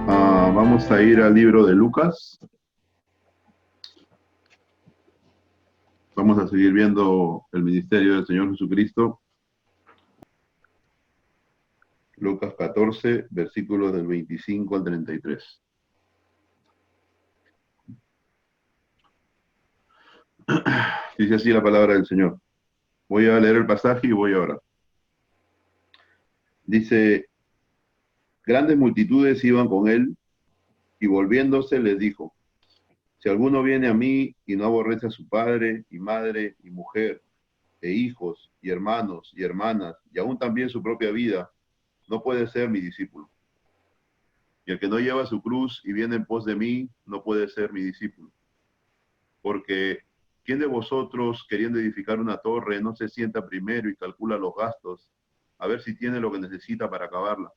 Vamos a ir al libro de Lucas. Vamos a seguir viendo el ministerio del Señor Jesucristo. Lucas 14, versículos del 25 al 33. Dice así la palabra del Señor. Voy a leer el pasaje y voy a orar. Dice, grandes multitudes iban con él y volviéndose les dijo, si alguno viene a mí y no aborrece a su padre y madre y mujer e hijos y hermanos y hermanas y aún también su propia vida, no puede ser mi discípulo. Y el que no lleva su cruz y viene en pos de mí, no puede ser mi discípulo. Porque ¿quién de vosotros, queriendo edificar una torre, no se sienta primero y calcula los gastos, a ver si tiene lo que necesita para acabarla?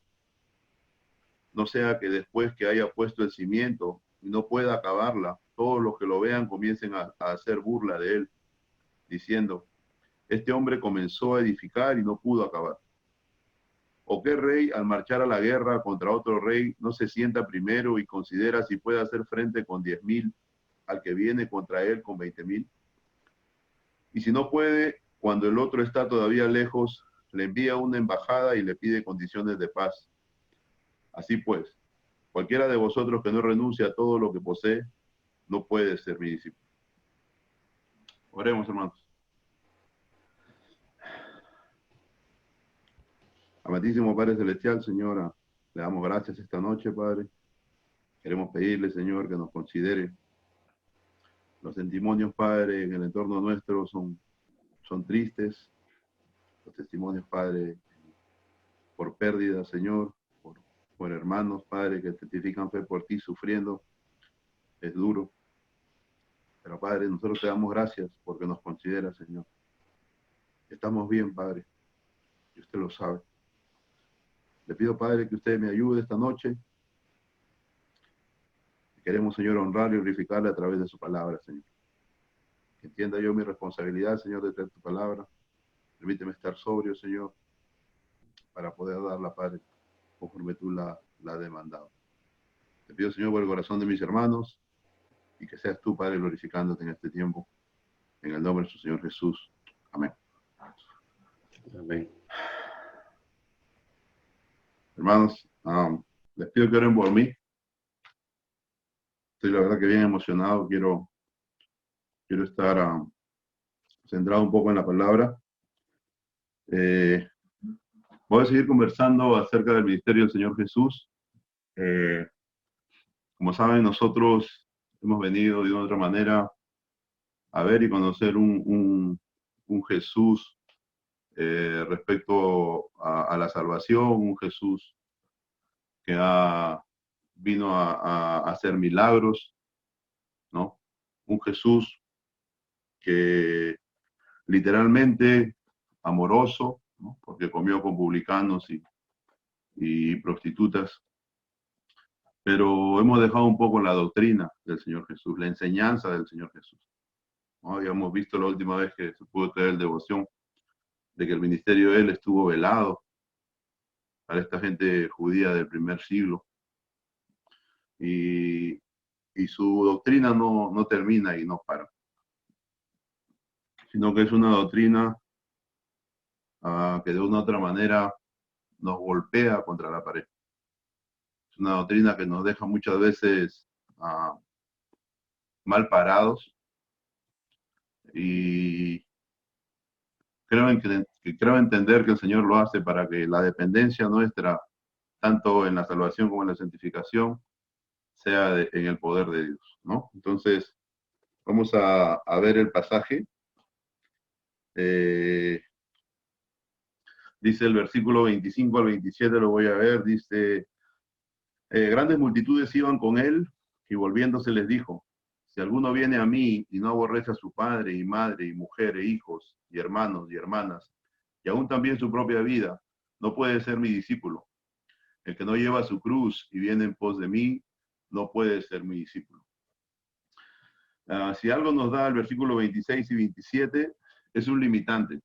No sea que después que haya puesto el cimiento y no pueda acabarla, todos los que lo vean comiencen a hacer burla de él, diciendo, este hombre comenzó a edificar y no pudo acabar. ¿O qué rey al marchar a la guerra contra otro rey no se sienta primero y considera si puede hacer frente con 10.000 al que viene contra él con 20.000? Y si no puede, cuando el otro está todavía lejos, le envía una embajada y le pide condiciones de paz. Así pues, cualquiera de vosotros que no renuncie a todo lo que posee, no puede ser mi discípulo. Oremos, hermanos. Amantísimo Padre Celestial, Señora, le damos gracias esta noche, Padre. Queremos pedirle, Señor, que nos considere. Los testimonios, Padre, en el entorno nuestro son tristes. Los testimonios, Padre, por pérdida, Señor, por hermanos, Padre, que testifican fe por ti sufriendo, es duro. Pero, Padre, nosotros te damos gracias porque nos considera, Señor. Estamos bien, Padre, y usted lo sabe. Le pido, Padre, que usted me ayude esta noche. Queremos, Señor, honrar y glorificarle a través de su palabra, Señor. Que entienda yo mi responsabilidad, Señor, de traer tu palabra. Permíteme estar sobrio, Señor, para poder darla, Padre, conforme tú la has demandado. Te pido, Señor, por el corazón de mis hermanos y que seas tú, Padre, glorificándote en este tiempo. En el nombre de su Señor Jesús. Amén. Amén. Hermanos, les pido que oren por mí. Estoy la verdad que bien emocionado. Quiero estar centrado un poco en la palabra. Voy a seguir conversando acerca del ministerio del Señor Jesús. Como saben, nosotros hemos venido de una otra manera a ver y conocer un Jesús respecto a la salvación, un Jesús que vino a hacer milagros, ¿no? Un Jesús que literalmente amoroso, ¿no? Porque comió con publicanos y prostitutas, pero hemos dejado un poco la doctrina del Señor Jesús, la enseñanza del Señor Jesús, ¿no? Habíamos visto la última vez que se pudo traer devoción de que el ministerio de él estuvo velado para esta gente judía del primer siglo y su doctrina no termina y no para, sino que es una doctrina que de una u otra manera nos golpea contra la pared. Es una doctrina que nos deja muchas veces mal parados y creo entender que el Señor lo hace para que la dependencia nuestra, tanto en la salvación como en la santificación, sea en el poder de Dios, ¿no? Entonces, vamos a ver el pasaje. Dice el versículo 25 al 27, lo voy a ver, dice, grandes multitudes iban con él y volviéndose les dijo, si alguno viene a mí y no aborrece a su padre y madre y mujer e hijos y hermanos y hermanas, y aún también su propia vida, no puede ser mi discípulo. El que no lleva su cruz y viene en pos de mí, no puede ser mi discípulo. Si algo nos da el versículo 26 y 27, es un limitante.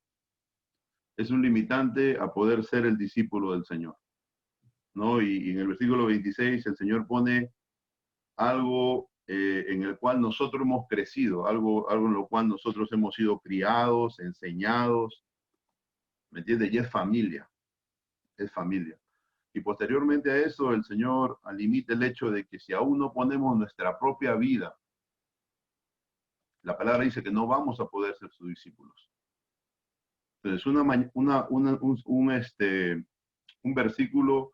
Es un limitante a poder ser el discípulo del Señor. ¿no? Y en el versículo 26 el Señor pone algo en el cual nosotros hemos crecido, algo en lo cual nosotros hemos sido criados, enseñados, ¿me entiendes? Y es familia, es familia. Y posteriormente a eso, el Señor limita el hecho de que si aún no ponemos nuestra propia vida, la palabra dice que no vamos a poder ser sus discípulos. Entonces, un versículo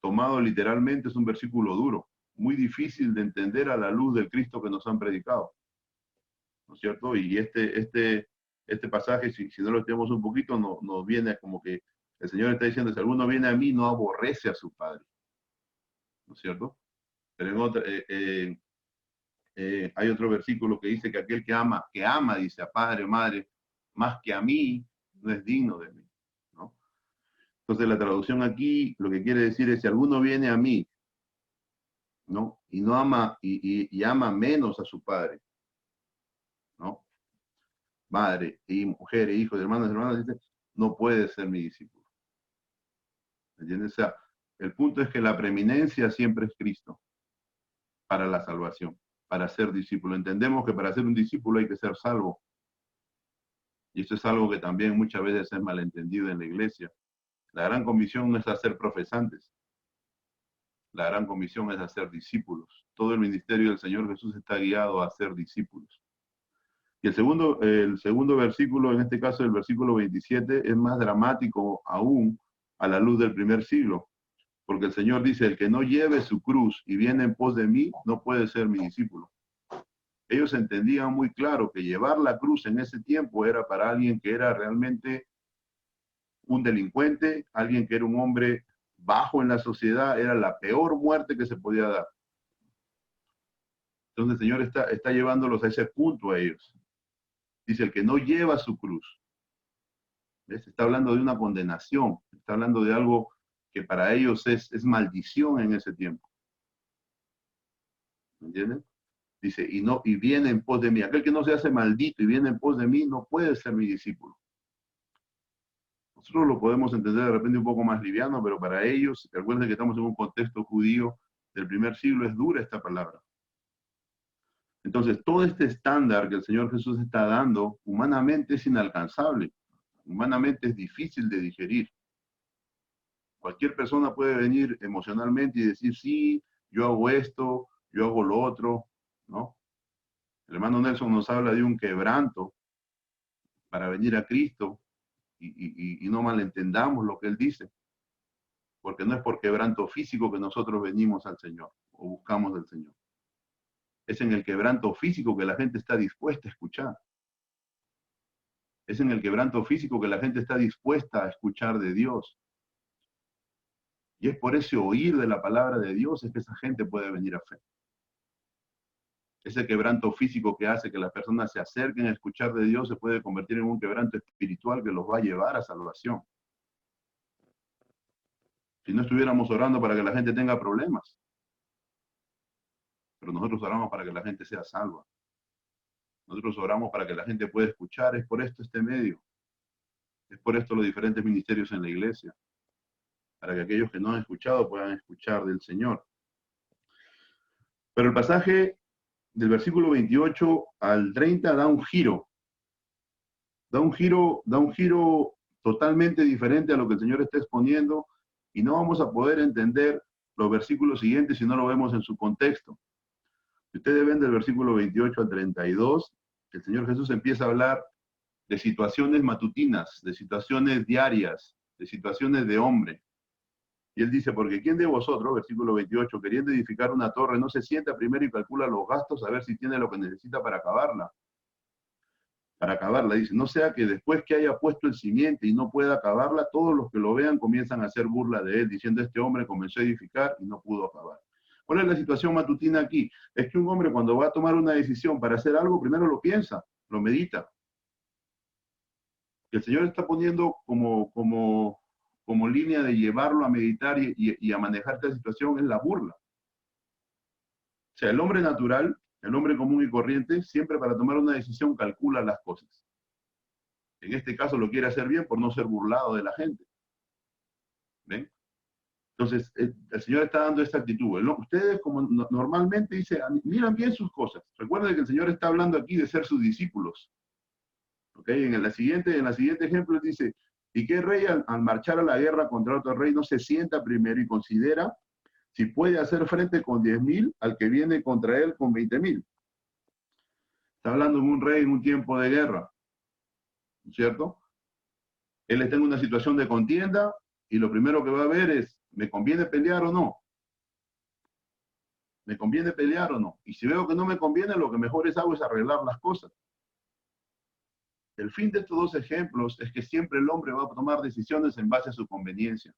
tomado literalmente es un versículo duro, muy difícil de entender a la luz del Cristo que nos han predicado, ¿no es cierto? Y este pasaje, si no lo tenemos un poquito, nos viene como que el Señor está diciendo, si alguno viene a mí, no aborrece a su Padre, ¿no es cierto? Pero hay otro versículo que dice que aquel que ama, dice a padre o madre, más que a mí, no es digno de mí, ¿no? Entonces la traducción aquí lo que quiere decir es, si alguno viene a mí, ¿no? Y no ama, y ama menos a su padre, ¿no? Madre, y mujer, hijos, hermanos, dice, no puede ser mi discípulo. ¿Me entiendes? O sea, el punto es que la preeminencia siempre es Cristo para la salvación, para ser discípulo. Entendemos que para ser un discípulo hay que ser salvo. Y esto es algo que también muchas veces es malentendido en la iglesia. La gran comisión no es hacer profesantes. La gran comisión es hacer discípulos. Todo el ministerio del Señor Jesús está guiado a ser discípulos. Y el segundo versículo, en este caso el versículo 27, es más dramático aún a la luz del primer siglo. Porque el Señor dice, el que no lleve su cruz y viene en pos de mí, no puede ser mi discípulo. Ellos entendían muy claro que llevar la cruz en ese tiempo era para alguien que era realmente un delincuente, alguien que era un hombre bajo en la sociedad, era la peor muerte que se podía dar. Entonces el Señor está llevándolos a ese punto a ellos. Dice, el que no lleva su cruz. ¿Ves? Está hablando de una condenación, está hablando de algo que para ellos es maldición en ese tiempo. ¿Me entienden? Dice, y viene en pos de mí. Aquel que no se hace maldito y viene en pos de mí no puede ser mi discípulo. Nosotros lo podemos entender de repente un poco más liviano, pero para ellos, recuerden que estamos en un contexto judío del primer siglo, es dura esta palabra. Entonces, todo este estándar que el Señor Jesús está dando, humanamente es inalcanzable. Humanamente es difícil de digerir. Cualquier persona puede venir emocionalmente y decir, sí, yo hago esto, yo hago lo otro, ¿no? El hermano Nelson nos habla de un quebranto para venir a Cristo y no malentendamos lo que él dice, porque no es por quebranto físico que nosotros venimos al Señor o buscamos al Señor. Es en el quebranto físico que la gente está dispuesta a escuchar. Es en el quebranto físico que la gente está dispuesta a escuchar de Dios. Y es por ese oír de la palabra de Dios es que esa gente puede venir a fe. Ese quebranto físico que hace que las personas se acerquen a escuchar de Dios se puede convertir en un quebranto espiritual que los va a llevar a salvación. Si no estuviéramos orando para que la gente tenga problemas, pero nosotros oramos para que la gente sea salva. Nosotros oramos para que la gente pueda escuchar. Es por esto este medio. Es por esto los diferentes ministerios en la iglesia. Para que aquellos que no han escuchado puedan escuchar del Señor. Pero el pasaje del versículo 28 al 30 da un giro. Da un giro totalmente diferente a lo que el Señor está exponiendo y no vamos a poder entender los versículos siguientes si no lo vemos en su contexto. Si ustedes ven del versículo 28 al 32, el Señor Jesús empieza a hablar de situaciones matutinas, de situaciones diarias, de situaciones de hombre. Y él dice, porque ¿quién de vosotros, versículo 28, queriendo edificar una torre, no se sienta primero y calcula los gastos a ver si tiene lo que necesita para acabarla? Para acabarla, dice, no sea que después que haya puesto el simiente y no pueda acabarla, todos los que lo vean comienzan a hacer burla de él, diciendo, este hombre comenzó a edificar y no pudo acabar. ¿Cuál es la situación matutina aquí? Es que un hombre cuando va a tomar una decisión para hacer algo, primero lo piensa, lo medita. El Señor está poniendo como línea de llevarlo a meditar y a manejar esta situación es la burla. O sea, el hombre natural, el hombre común y corriente, siempre para tomar una decisión calcula las cosas. En este caso lo quiere hacer bien por no ser burlado de la gente. ¿Ven? Entonces, el Señor está dando esta actitud. ¿No? Ustedes, como normalmente, dice, miran bien sus cosas. Recuerden que el Señor está hablando aquí de ser sus discípulos. ¿Ok? En la siguiente ejemplo dice, ¿y qué rey al marchar a la guerra contra otro rey no se sienta primero y considera si puede hacer frente con 10.000 al que viene contra él con 20.000? Está hablando de un rey en un tiempo de guerra, ¿no es cierto? Él está en una situación de contienda y lo primero que va a ver es, ¿me conviene pelear o no? ¿Me conviene pelear o no? Y si veo que no me conviene, lo que mejor hago es arreglar las cosas. El fin de estos dos ejemplos es que siempre el hombre va a tomar decisiones en base a su conveniencia,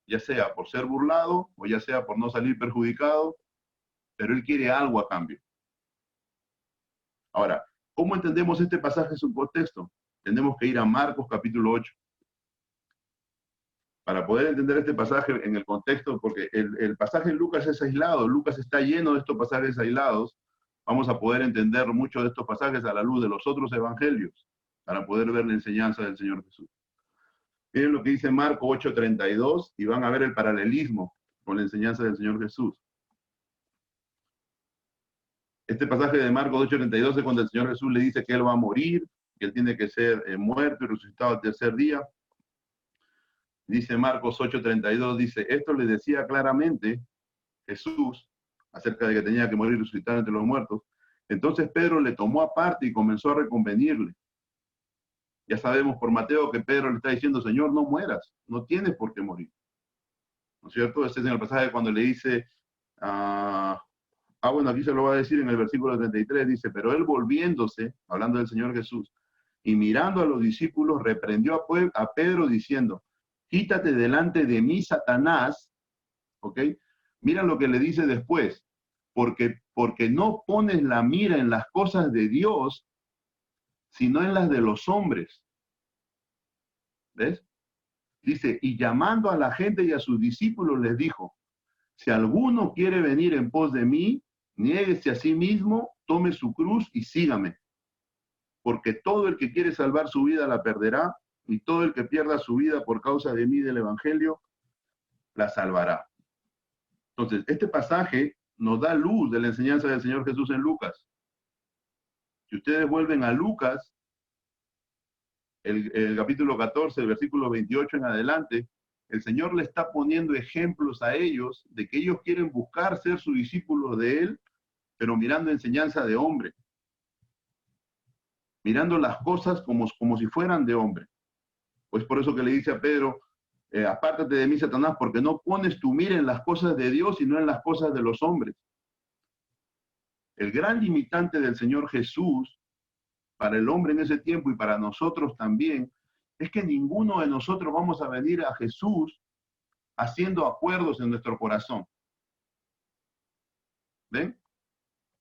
ya sea por ser burlado o ya sea por no salir perjudicado, pero él quiere algo a cambio. Ahora, ¿cómo entendemos este pasaje en su contexto? Tenemos que ir a Marcos capítulo 8. Para poder entender este pasaje en el contexto, porque el pasaje en Lucas es aislado, Lucas está lleno de estos pasajes aislados, vamos a poder entender muchos de estos pasajes a la luz de los otros evangelios, para poder ver la enseñanza del Señor Jesús. Miren lo que dice Marcos 8:32 y van a ver el paralelismo con la enseñanza del Señor Jesús. Este pasaje de Marcos 8:32 es cuando el Señor Jesús le dice que Él va a morir, que Él tiene que ser muerto y resucitado al tercer día. Dice Marcos 8:32, dice, esto le decía claramente Jesús acerca de que tenía que morir y resucitar entre los muertos. Entonces Pedro le tomó aparte y comenzó a reconvenirle. Ya sabemos por Mateo que Pedro le está diciendo, Señor, no mueras, no tienes por qué morir. ¿No es cierto? Este es en el pasaje cuando le dice, bueno, aquí se lo va a decir en el versículo 33, dice, pero él volviéndose, hablando del Señor Jesús, y mirando a los discípulos, reprendió a Pedro diciendo, quítate delante de mí, Satanás, ¿ok? Mira lo que le dice después, porque no pones la mira en las cosas de Dios, sino en las de los hombres. ¿Ves? Dice, y llamando a la gente y a sus discípulos les dijo, si alguno quiere venir en pos de mí, niéguese a sí mismo, tome su cruz y sígame. Porque todo el que quiere salvar su vida la perderá, y todo el que pierda su vida por causa de mí y del Evangelio, la salvará. Entonces, este pasaje nos da luz de la enseñanza del Señor Jesús en Lucas. Si ustedes vuelven a Lucas, el capítulo 14, el versículo 28 en adelante, el Señor le está poniendo ejemplos a ellos de que ellos quieren buscar ser sus discípulos de Él, pero mirando enseñanza de hombre, mirando las cosas como si fueran de hombre. Pues por eso que le dice a Pedro, apártate de mí, Satanás, porque no pones tu mira en las cosas de Dios, sino en las cosas de los hombres. El gran limitante del Señor Jesús para el hombre en ese tiempo y para nosotros también, es que ninguno de nosotros vamos a venir a Jesús haciendo acuerdos en nuestro corazón. ¿Ven?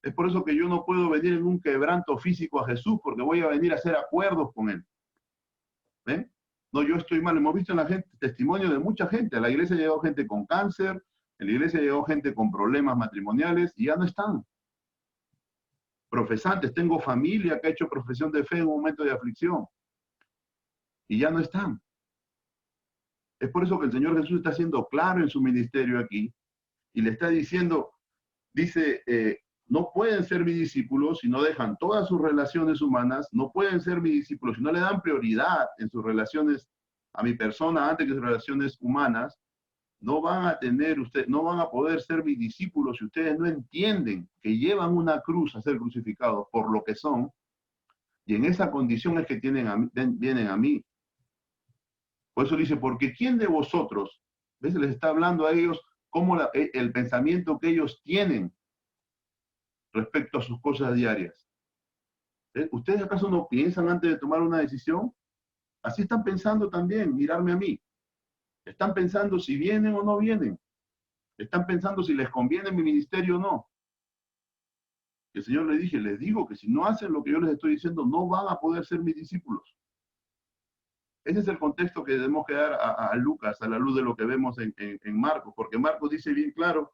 Es por eso que yo no puedo venir en un quebranto físico a Jesús, porque voy a venir a hacer acuerdos con Él. ¿Ven? No, yo estoy mal. Hemos visto en la gente testimonio de mucha gente. A la iglesia llegó gente con cáncer, a la iglesia llegó gente con problemas matrimoniales y ya no están. Profesantes, tengo familia que ha hecho profesión de fe en un momento de aflicción y ya no están. Es por eso que el Señor Jesús está siendo claro en su ministerio aquí y le está diciendo, dice, no pueden ser mis discípulos si no dejan todas sus relaciones humanas, no pueden ser mis discípulos si no le dan prioridad en sus relaciones a mi persona antes que sus relaciones humanas. No van a poder ser mis discípulos si ustedes no entienden que llevan una cruz a ser crucificados por lo que son, y en esa condición es que vienen a mí. Por eso dice, porque ¿quién de vosotros, ves, les está hablando a ellos cómo el pensamiento que ellos tienen respecto a sus cosas diarias? ¿Ustedes acaso no piensan antes de tomar una decisión? Así están pensando también, mirarme a mí. Están pensando si vienen o no vienen. Están pensando si les conviene mi ministerio o no. El Señor les digo que si no hacen lo que yo les estoy diciendo, no van a poder ser mis discípulos. Ese es el contexto que debemos que dar a Lucas, a la luz de lo que vemos en Marcos, porque Marcos dice bien claro,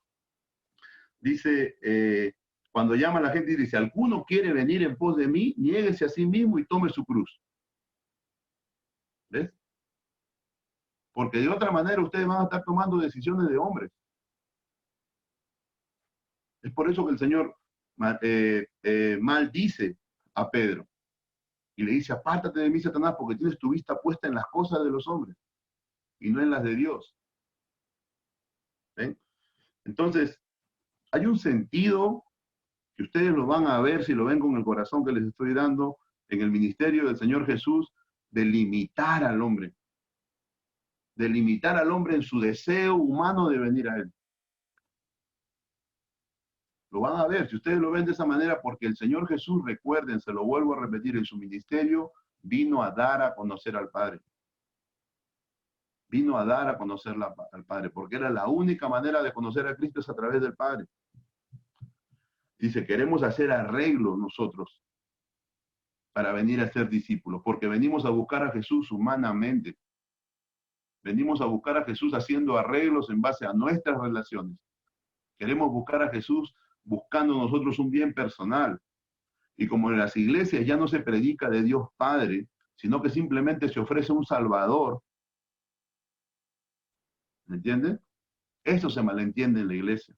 dice, cuando llama a la gente y dice, alguno quiere venir en pos de mí, niéguese a sí mismo y tome su cruz. ¿Ves? Porque de otra manera ustedes van a estar tomando decisiones de hombres. Es por eso que el Señor maldice a Pedro. Y le dice, apártate de mí, Satanás, porque tienes tu vista puesta en las cosas de los hombres y no en las de Dios. ¿Ven? Entonces, hay un sentido que ustedes lo van a ver si lo ven con el corazón que les estoy dando en el ministerio del Señor Jesús, de limitar al hombre. De limitar al hombre en su deseo humano de venir a Él. Lo van a ver, si ustedes lo ven de esa manera, porque el Señor Jesús, recuerden, se lo vuelvo a repetir, en su ministerio vino a dar a conocer al Padre. Vino a dar a conocer al Padre, porque era la única manera de conocer a Cristo es a través del Padre. Dice, queremos hacer arreglos nosotros para venir a ser discípulos, porque venimos a buscar a Jesús humanamente. Venimos a buscar a Jesús haciendo arreglos en base a nuestras relaciones. Queremos buscar a Jesús buscando nosotros un bien personal. Y como en las iglesias ya no se predica de Dios Padre, sino que simplemente se ofrece un Salvador. ¿Me entienden? Eso se malentiende en la iglesia.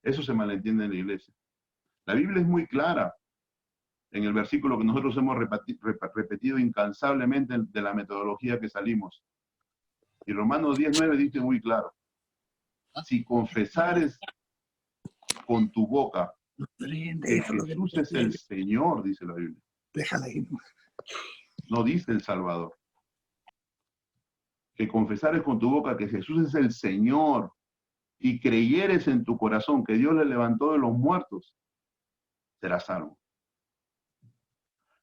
Eso se malentiende en la iglesia. La Biblia es muy clara en el versículo que nosotros hemos repetido incansablemente de la metodología que salimos. Y Romanos 10:9 dice muy claro, si confesares con tu boca que Jesús es el Señor, dice la Biblia. Déjala ahí. No dice el Salvador. Que confesares con tu boca que Jesús es el Señor y creyeres en tu corazón que Dios le levantó de los muertos, serás salvo.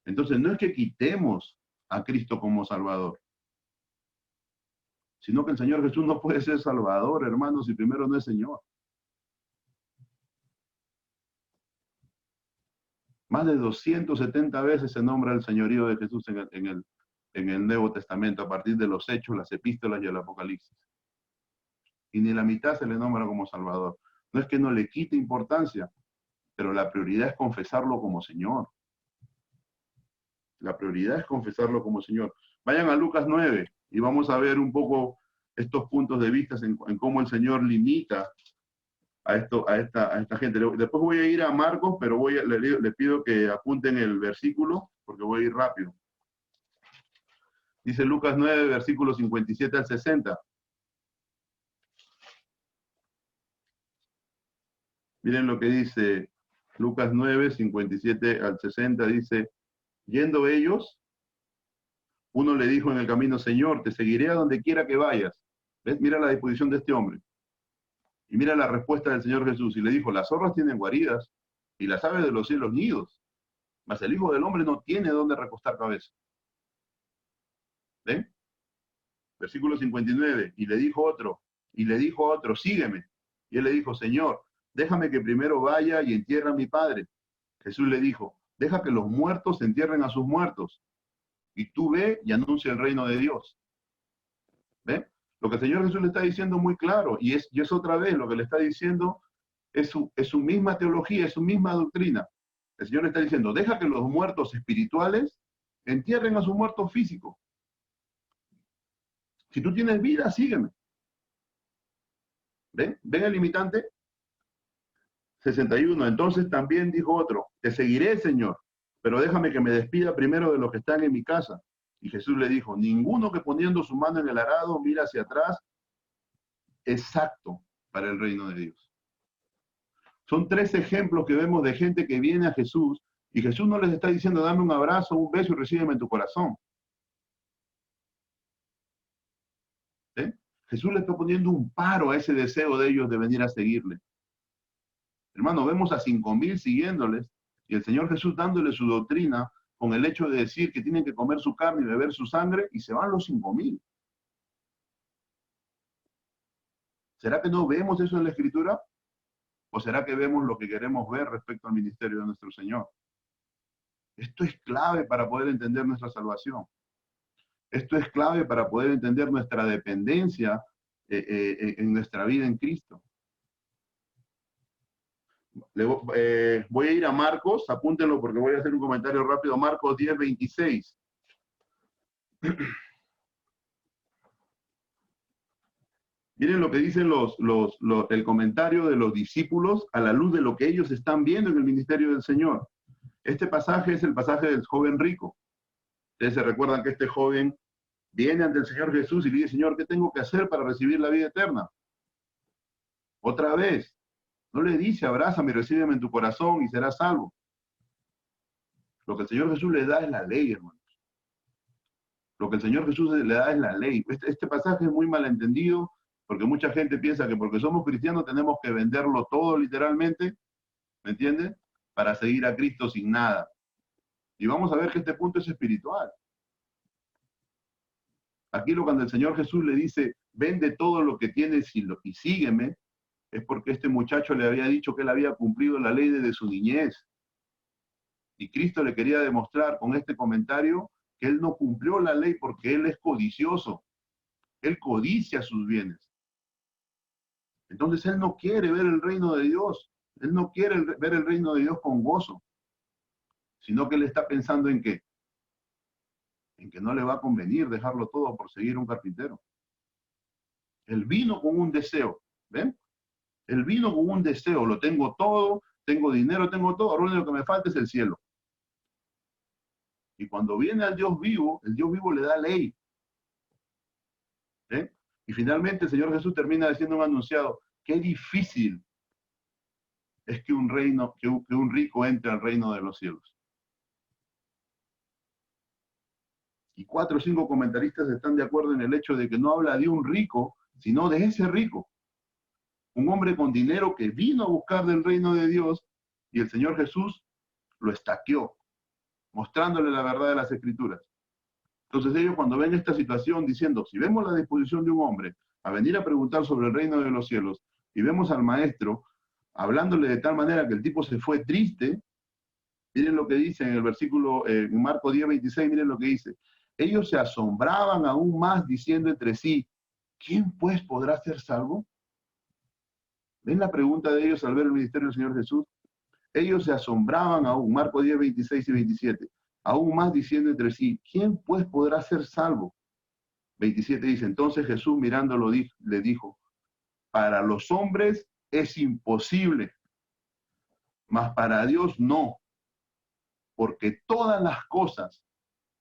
Entonces no es que quitemos a Cristo como Salvador, sino que el Señor Jesús no puede ser Salvador, hermanos, si primero no es Señor. Más de 270 veces se nombra el señorío de Jesús en el Nuevo Testamento, a partir de los Hechos, las Epístolas y el Apocalipsis. Y ni la mitad se le nombra como Salvador. No es que no le quite importancia, pero la prioridad es confesarlo como Señor. La prioridad es confesarlo como Señor. Vayan a Lucas 9 y vamos a ver un poco estos puntos de vista en cómo el Señor limita a esta gente. Después voy a ir a Marcos, pero le pido que apunten el versículo, porque voy a ir rápido. Dice Lucas 9, versículos 57 al 60. Miren lo que dice Lucas 9, 57 al 60. Dice, yendo ellos, uno le dijo en el camino, Señor, te seguiré a donde quiera que vayas. ¿Ves? Mira la disposición de este hombre. Y mira la respuesta del Señor Jesús. Y le dijo, las zorras tienen guaridas y las aves de los cielos nidos, mas el Hijo del Hombre no tiene dónde recostar cabeza. ¿Ven? Versículo 59. Y le dijo otro, sígueme. Y él le dijo, Señor, déjame que primero vaya y entierre a mi padre. Jesús le dijo, deja que los muertos entierren a sus muertos. Y tú ve y anuncia el reino de Dios. ¿Ven? Lo que el Señor Jesús le está diciendo muy claro, y es otra vez lo que le está diciendo, es su misma teología, es su misma doctrina. El Señor le está diciendo, deja que los muertos espirituales entierren a sus muertos físicos. Si tú tienes vida, sígueme. ¿Ven? ¿Ven el limitante? 61. Entonces también dijo otro, te seguiré, Señor, pero déjame que me despida primero de los que están en mi casa. Y Jesús le dijo, ninguno que poniendo su mano en el arado mira hacia atrás es apto para el reino de Dios. Son 3 ejemplos que vemos de gente que viene a Jesús y Jesús no les está diciendo, dame un abrazo, un beso y recíbeme en tu corazón. ¿Eh? Jesús le está poniendo un paro a ese deseo de ellos de venir a seguirle. Hermano, vemos a 5,000 siguiéndoles y el Señor Jesús dándole su doctrina con el hecho de decir que tienen que comer su carne y beber su sangre, y se van los 5,000. ¿Será que no vemos eso en la Escritura? ¿O será que vemos lo que queremos ver respecto al ministerio de nuestro Señor? Esto es clave para poder entender nuestra salvación. Esto es clave para poder entender nuestra dependencia en nuestra vida en Cristo. Voy a ir a Marcos, apúntenlo porque voy a hacer un comentario rápido. Marcos 10:26. Miren lo que dicen el comentario de los discípulos a la luz de lo que ellos están viendo en el ministerio del Señor. Este pasaje es el pasaje del joven rico. Ustedes se recuerdan que este joven viene ante el Señor Jesús y le dice, Señor, ¿qué tengo que hacer para recibir la vida eterna? Otra vez, no le dice, abrázame y recíbeme en tu corazón y serás salvo. Lo que el Señor Jesús le da es la ley, hermanos. Lo que el Señor Jesús le da es la ley. Este pasaje es muy malentendido porque mucha gente piensa que porque somos cristianos tenemos que venderlo todo literalmente, ¿me entiendes? Para seguir a Cristo sin nada. Y vamos a ver que este punto es espiritual. Aquí cuando el Señor Jesús le dice, vende todo lo que tienes y sígueme, es porque este muchacho le había dicho que él había cumplido la ley desde su niñez. Y Cristo le quería demostrar con este comentario que él no cumplió la ley porque él es codicioso. Él codicia sus bienes. Entonces él no quiere ver el reino de Dios. Él no quiere ver el reino de Dios con gozo. Sino que él está pensando en qué. En que no le va a convenir dejarlo todo por seguir un carpintero. Él vino con un deseo. ¿Ven? Él vino con un deseo. Lo tengo todo, tengo dinero, tengo todo. Ahora lo único que me falta es el cielo. Y cuando viene al Dios vivo, el Dios vivo le da ley. ¿Eh? Y finalmente el Señor Jesús termina diciendo un anunciado, qué difícil es que un rico entre al reino de los cielos. Y 4 o 5 comentaristas están de acuerdo en el hecho de que no habla de un rico, sino de ese rico. Un hombre con dinero que vino a buscar del reino de Dios y el Señor Jesús lo estaqueó, mostrándole la verdad de las Escrituras. Entonces ellos cuando ven esta situación diciendo, si vemos la disposición de un hombre a venir a preguntar sobre el reino de los cielos y vemos al maestro hablándole de tal manera que el tipo se fue triste, miren lo que dice en el versículo, en Marcos 10:26, miren lo que dice. Ellos se asombraban aún más diciendo entre sí, ¿quién pues podrá ser salvo? ¿Ven la pregunta de ellos al ver el ministerio del Señor Jesús? Ellos se asombraban aún, Marcos 10:26 y 27, aún más diciendo entre sí, ¿quién pues podrá ser salvo? 27 dice, entonces Jesús mirándolo le dijo, para los hombres es imposible, mas para Dios no, porque todas las cosas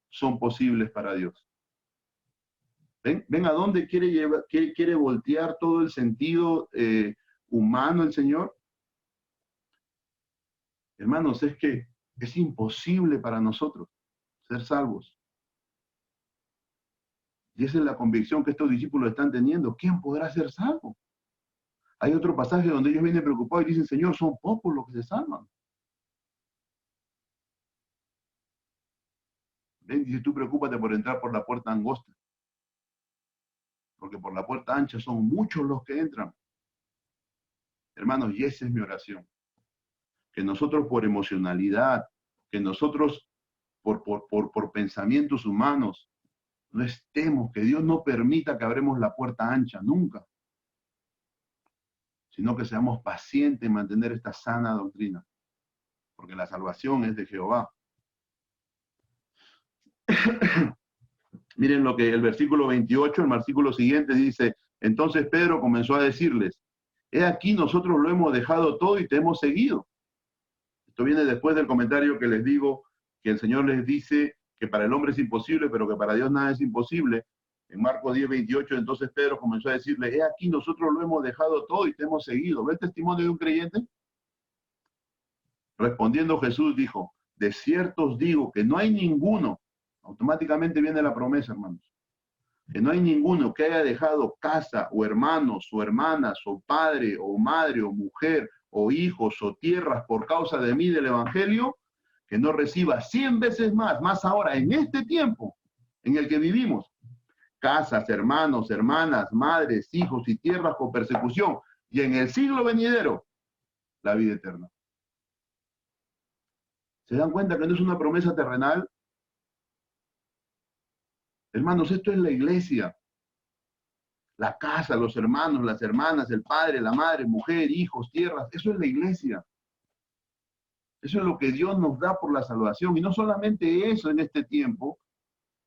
son posibles para Dios. ¿Ven a dónde quiere voltear todo el sentido humano el Señor? Hermanos, es que es imposible para nosotros ser salvos. Y esa es la convicción que estos discípulos están teniendo. ¿Quién podrá ser salvo? Hay otro pasaje donde ellos vienen preocupados y dicen, Señor, son pocos los que se salvan. Ven, dice, tú preocúpate por entrar por la puerta angosta. Porque por la puerta ancha son muchos los que entran. Hermanos, y esa es mi oración. Que nosotros por emocionalidad, que nosotros por pensamientos humanos, no estemos, que Dios no permita que abremos la puerta ancha, nunca. Sino que seamos pacientes en mantener esta sana doctrina. Porque la salvación es de Jehová. Miren lo que el versículo 28, el versículo siguiente dice, entonces Pedro comenzó a decirles, he aquí nosotros lo hemos dejado todo y te hemos seguido. Esto viene después del comentario que les digo, que el Señor les dice que para el hombre es imposible, pero que para Dios nada es imposible. En Marcos 10:28, entonces Pedro comenzó a decirle, he aquí nosotros lo hemos dejado todo y te hemos seguido. ¿Ve el testimonio de un creyente? Respondiendo Jesús dijo, de cierto os digo que no hay ninguno, automáticamente viene la promesa, hermanos, que no hay ninguno que haya dejado casa o hermanos o hermanas o padre o madre o mujer o hijos o tierras por causa de mí del evangelio, que no reciba 100 veces más ahora en este tiempo en el que vivimos, casas, hermanos, hermanas, madres, hijos y tierras con persecución, y en el siglo venidero, la vida eterna. ¿Se dan cuenta que no es una promesa terrenal? Hermanos, esto es la iglesia. La casa, los hermanos, las hermanas, el padre, la madre, mujer, hijos, tierras, eso es la iglesia. Eso es lo que Dios nos da por la salvación. Y no solamente eso en este tiempo,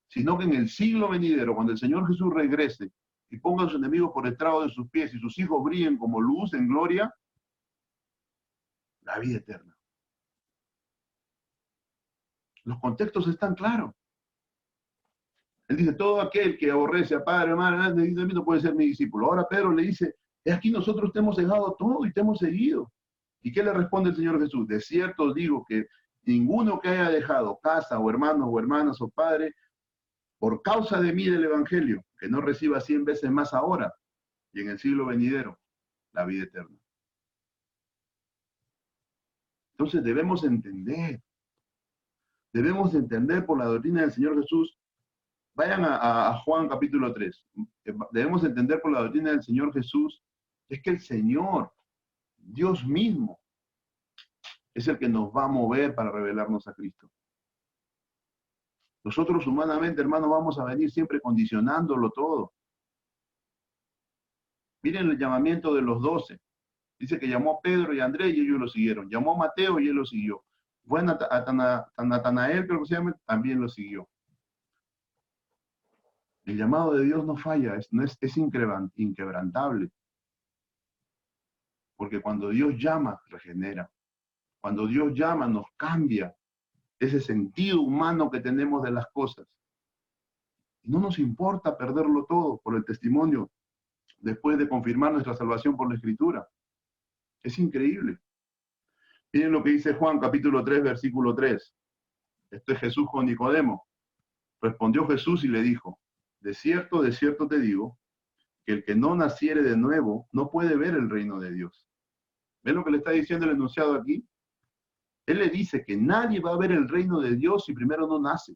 sino que en el siglo venidero, cuando el Señor Jesús regrese, y ponga a sus enemigos por estrado de sus pies y sus hijos brillen como luz en gloria, la vida eterna. Los contextos están claros. Él dice, todo aquel que aborrece a padre, madre, no puede ser mi discípulo. Ahora Pedro le dice, aquí nosotros te hemos dejado todo y te hemos seguido. ¿Y qué le responde el Señor Jesús? De cierto os digo que ninguno que haya dejado casa o hermanos o hermanas o padre, por causa de mí del Evangelio, que no reciba 100 veces más ahora y en el siglo venidero, la vida eterna. Entonces debemos entender por la doctrina del Señor Jesús. Vayan a Juan capítulo 3. Debemos entender por la doctrina del Señor Jesús, es que el Señor, Dios mismo, es el que nos va a mover para revelarnos a Cristo. Nosotros humanamente, hermanos, vamos a venir siempre condicionándolo todo. Miren el llamamiento de los 12. Dice que llamó a Pedro y a Andrés y ellos lo siguieron. Llamó a Mateo y él lo siguió. Fue a Natanael, creo que se llama, también lo siguió. El llamado de Dios no falla, es inquebrantable. Porque cuando Dios llama, regenera. Cuando Dios llama, nos cambia ese sentido humano que tenemos de las cosas. Y no nos importa perderlo todo por el testimonio, después de confirmar nuestra salvación por la Escritura. Es increíble. Miren lo que dice Juan, capítulo 3, versículo 3. Esto es Jesús con Nicodemo. Respondió Jesús y le dijo, de cierto te digo, que el que no naciere de nuevo no puede ver el reino de Dios. ¿Ven lo que le está diciendo el enunciado aquí? Él le dice que nadie va a ver el reino de Dios si primero no nace.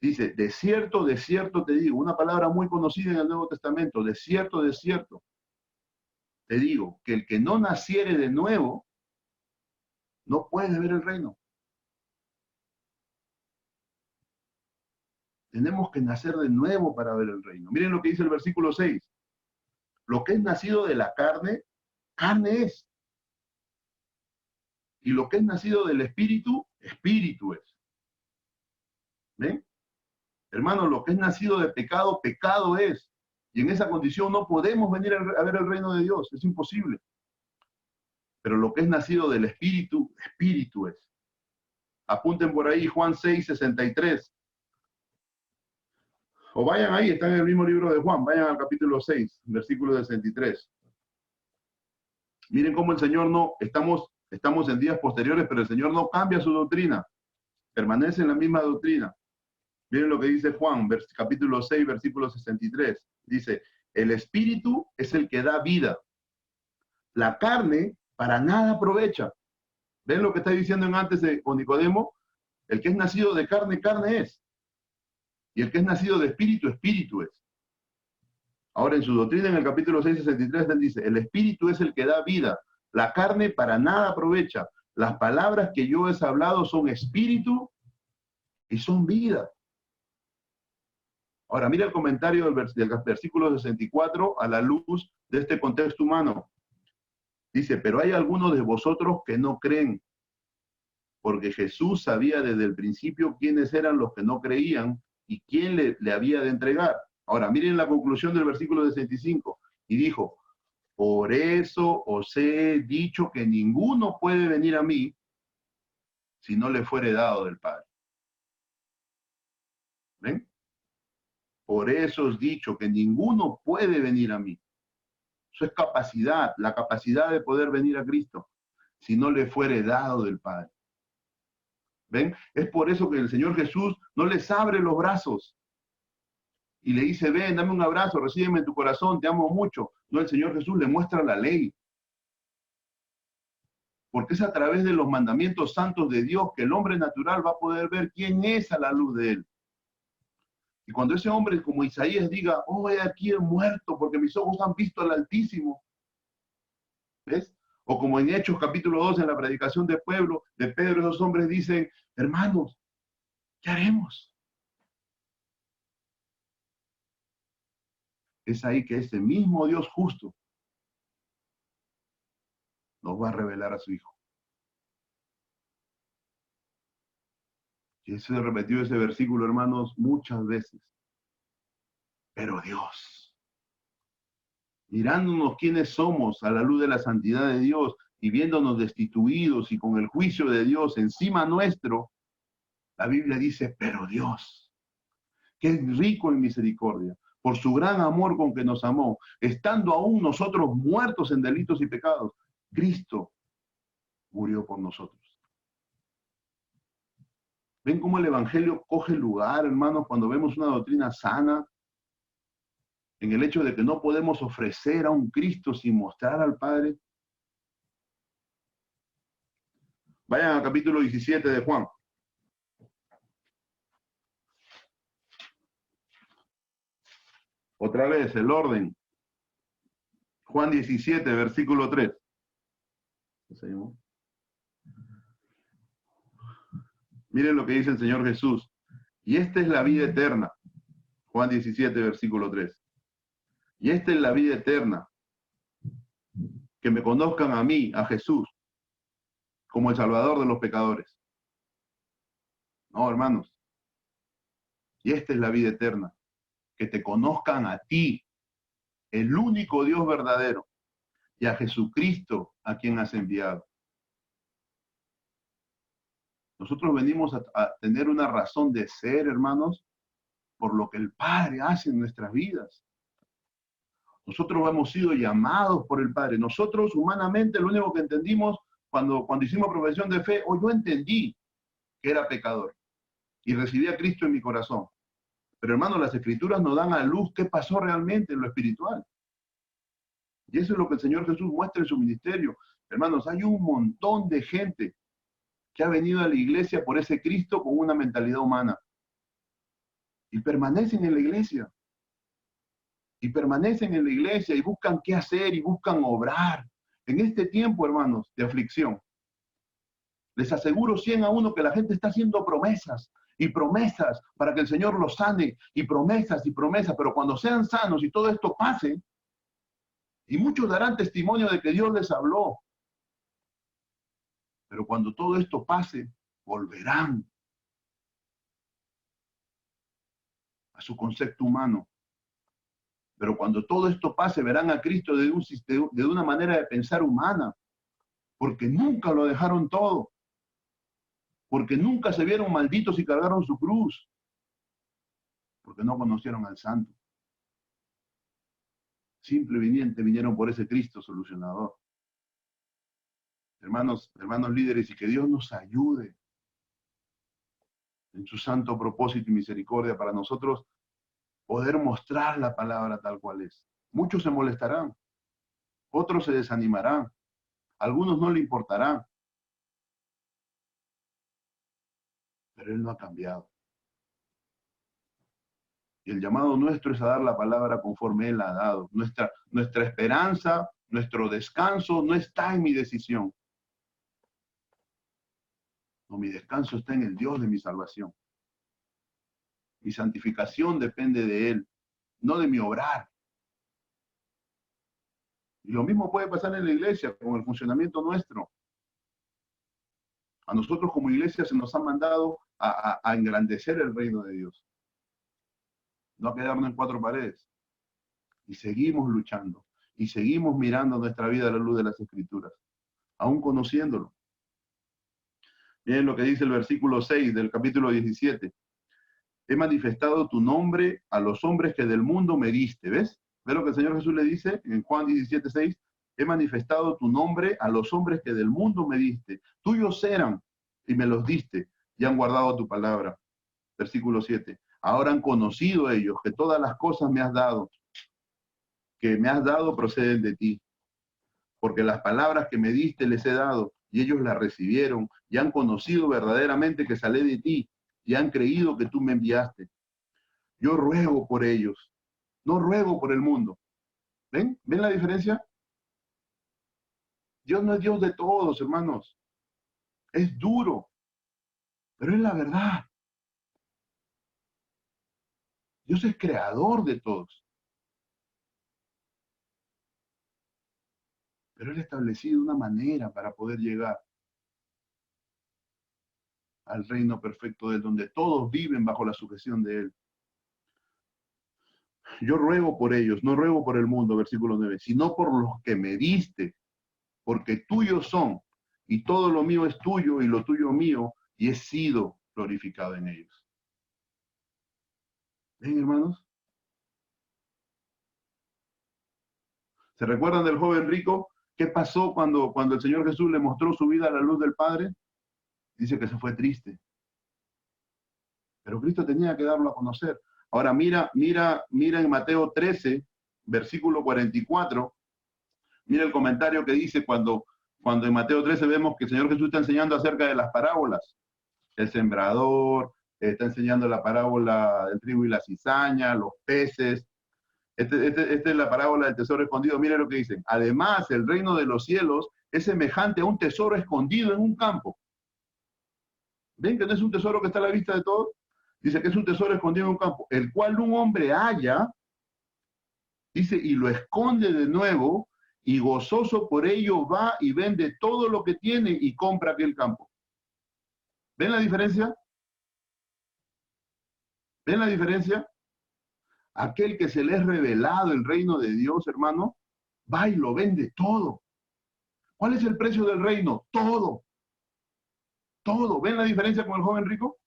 Dice, de cierto te digo, una palabra muy conocida en el Nuevo Testamento, de cierto te digo, que el que no naciere de nuevo no puede ver el reino. Tenemos que nacer de nuevo para ver el reino. Miren lo que dice el versículo 6. Lo que es nacido de la carne, carne es. Y lo que es nacido del espíritu, espíritu es. ¿Ven? Hermano, lo que es nacido de pecado, pecado es. Y en esa condición no podemos venir a ver el reino de Dios. Es imposible. Pero lo que es nacido del espíritu, espíritu es. Apunten por ahí Juan 6, 63. O vayan ahí, está en el mismo libro de Juan. Vayan al capítulo 6, versículo 63. Miren cómo el Señor no, estamos en días posteriores, pero el Señor no cambia su doctrina. Permanece en la misma doctrina. Miren lo que dice Juan, capítulo 6, versículo 63. Dice, el espíritu es el que da vida. La carne para nada aprovecha. ¿Ven lo que está diciendo antes con Nicodemo? El que es nacido de carne, carne es. Y el que es nacido de espíritu, espíritu es. Ahora en su doctrina, en el capítulo 6, 63, él dice, el espíritu es el que da vida. La carne para nada aprovecha. Las palabras que yo he hablado son espíritu y son vida. Ahora, mira el comentario del versículo 64 a la luz de este contexto humano. Dice, pero hay algunos de vosotros que no creen, porque Jesús sabía desde el principio quiénes eran los que no creían y quién le había de entregar. Ahora, miren la conclusión del versículo 65. Y dijo, por eso os he dicho que ninguno puede venir a mí si no le fuere dado del Padre. ¿Ven? Por eso os he dicho que ninguno puede venir a mí. Eso es capacidad, la capacidad de poder venir a Cristo, si no le fuere dado del Padre. ¿Ven? Es por eso que el Señor Jesús no les abre los brazos y le dice, ven, dame un abrazo, recíbeme en tu corazón, te amo mucho. No, el Señor Jesús le muestra la ley. Porque es a través de los mandamientos santos de Dios que el hombre natural va a poder ver quién es a la luz de él. Y cuando ese hombre como Isaías diga, oh, he aquí he muerto porque mis ojos han visto al Altísimo. ¿Ves? O como en Hechos capítulo 2 en la predicación de Pedro, esos hombres dicen, hermanos, ¿qué haremos? Es ahí que ese mismo Dios justo nos va a revelar a su Hijo. Y eso he repetido ese versículo, hermanos, muchas veces. pero Dios, mirándonos quiénes somos a la luz de la santidad de Dios y viéndonos destituidos y con el juicio de Dios encima nuestro, la Biblia dice, pero Dios, que es rico en misericordia, por su gran amor con que nos amó, estando aún nosotros muertos en delitos y pecados, Cristo murió por nosotros. ¿Ven cómo el Evangelio coge lugar, hermanos, cuando vemos una doctrina sana? En el hecho de que no podemos ofrecer a un Cristo sin mostrar al Padre. Vayan al capítulo 17 de Juan. Otra vez, el orden. Juan 17, versículo 3. Miren lo que dice el Señor Jesús. Y esta es la vida eterna. Juan 17, versículo 3. Y esta es la vida eterna. Que me conozcan a mí, a Jesús, como el Salvador de los pecadores. No, hermanos. Y esta es la vida eterna. Que te conozcan a ti, el único Dios verdadero, y a Jesucristo a quien has enviado. Nosotros venimos a tener una razón de ser, hermanos, por lo que el Padre hace en nuestras vidas. Nosotros hemos sido llamados por el Padre. Nosotros humanamente lo único que entendimos cuando hicimos profesión de fe, o yo entendí que era pecador y recibí a Cristo en mi corazón. Pero hermanos, las Escrituras nos dan a luz qué pasó realmente en lo espiritual. Y eso es lo que el Señor Jesús muestra en su ministerio. Hermanos, hay un montón de gente que ha venido a la iglesia por ese Cristo con una mentalidad humana. Y permanecen en la iglesia. Y permanecen en la iglesia y buscan qué hacer y buscan obrar. En este tiempo, hermanos, de aflicción, les aseguro 100 a 1 que la gente está haciendo promesas y promesas para que el Señor los sane y promesas, pero cuando sean sanos y todo esto pase, y muchos darán testimonio de que Dios les habló, pero cuando todo esto pase, volverán a su concepto humano. Pero cuando todo esto pase, verán a Cristo de una manera de pensar humana, porque nunca lo dejaron todo, porque nunca se vieron malditos y cargaron su cruz, porque no conocieron al Santo. Simplemente vinieron por ese Cristo solucionador. Hermanos líderes, y que Dios nos ayude en su santo propósito y misericordia para nosotros poder mostrar la palabra tal cual es. Muchos se molestarán, otros se desanimarán, algunos no le importarán, pero Él no ha cambiado. Y el llamado nuestro es a dar la palabra conforme Él la ha dado. Nuestra esperanza, nuestro descanso no está en mi decisión. No, mi descanso está en el Dios de mi salvación. Mi santificación depende de Él, no de mi obrar. Y lo mismo puede pasar en la iglesia, con el funcionamiento nuestro. A nosotros como iglesia se nos ha mandado a engrandecer el reino de Dios. No a quedarnos en cuatro paredes. Y seguimos luchando. Y seguimos mirando nuestra vida a la luz de las Escrituras. Aún conociéndolo. Miren lo que dice el versículo 6 del capítulo 17. He manifestado tu nombre a los hombres que del mundo me diste. ¿Ves? ¿Ves lo que el Señor Jesús le dice en Juan 17, 6? He manifestado tu nombre a los hombres que del mundo me diste. Tuyos eran y me los diste y han guardado tu palabra. Versículo 7. Ahora han conocido ellos que todas las cosas que me has dado proceden de ti. Porque las palabras que me diste les he dado y ellos las recibieron y han conocido verdaderamente que salí de ti y han creído que tú me enviaste. Yo ruego por ellos, no ruego por el mundo. ¿Ven? ¿Ven la diferencia? Dios no es Dios de todos, hermanos. Es duro, pero es la verdad. Dios es creador de todos. Pero Él ha establecido una manera para poder llegar al reino perfecto de Él, donde todos viven bajo la sujeción de Él. Yo ruego por ellos, no ruego por el mundo, versículo 9, sino por los que me diste, porque tuyos son, y todo lo mío es tuyo, y lo tuyo mío, y he sido glorificado en ellos. ¿Ven, hermanos? ¿Se recuerdan del joven rico? ¿Qué pasó cuando el Señor Jesús le mostró su vida a la luz del Padre? Dice que se fue triste. Pero Cristo tenía que darlo a conocer. Ahora mira en Mateo 13, versículo 44. Mira el comentario que dice cuando en Mateo 13 vemos que el Señor Jesús está enseñando acerca de las parábolas. El sembrador, está enseñando la parábola del trigo y la cizaña, los peces. Esta es la parábola del tesoro escondido. Mire lo que dicen. Además, el reino de los cielos es semejante a un tesoro escondido en un campo. ¿Ven que no es un tesoro que está a la vista de todos? Dice que es un tesoro escondido en un campo, el cual un hombre halla, dice, y lo esconde de nuevo, y gozoso por ello va y vende todo lo que tiene y compra aquel campo. ¿Ven la diferencia? ¿Ven la diferencia? Aquel que se le es revelado el reino de Dios, hermano, va y lo vende todo. ¿Cuál es el precio del reino? Todo. Todo. ¿Ven la diferencia con el joven rico?